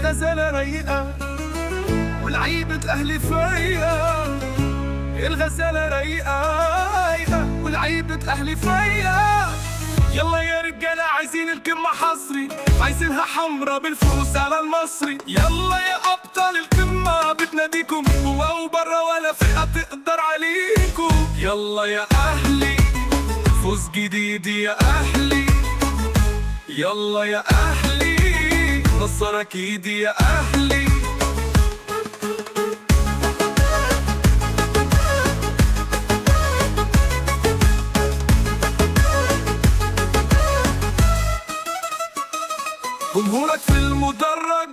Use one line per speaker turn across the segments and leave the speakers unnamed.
الغزالة رايقة والعيبة أهلي فايقة. الغزالة رايقة والعيبة أهلي فايقة. يلا يا رجالة عايزين القمة حصري، عايزينها حمرا بالفوز على المصري. يلا يا أبطال القمة بتناديكم جوا وبرا ولا فئة تقدر عليكم. يلا يا أهلي فوز جديد يا أهلي. يلا يا أهلي نصر أكيد يا أهلي. جمهورك في المدرج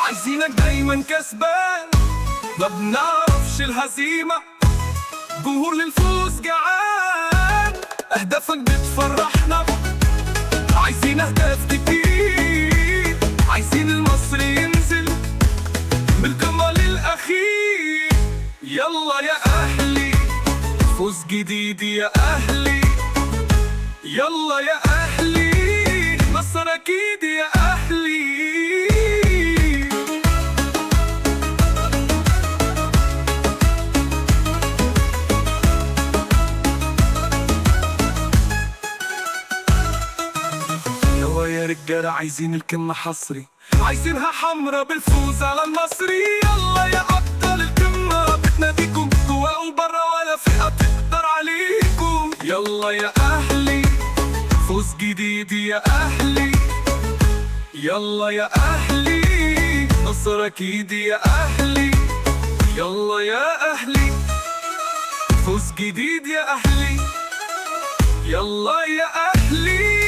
عايزينك دايما كسبان، ما بنعرفش الهزيمة، جمهور للفوز جعان. أهدافك بتفرحنا، عايزين أهداف كتير، عايزين المصري ينزل من القمة للأخير. يلا يا أهلي فوز جديد يا أهلي. يلا يا أهلي نصر أكيد يا أهلي. يلا يا رجالة عايزين القمة حصري، عايزينها حمرا بالفوز على المصري. يلا يا أبطال القمة بتناديكم جوا وبرا ولا فئة تقدر عليكم. يلا يا أهلي فوز جديد يا أهلي. يلا يا أهلي نصر أكيد يا أهلي. يلا يا أهلي فوز جديد يا أهلي. يلا يا أهلي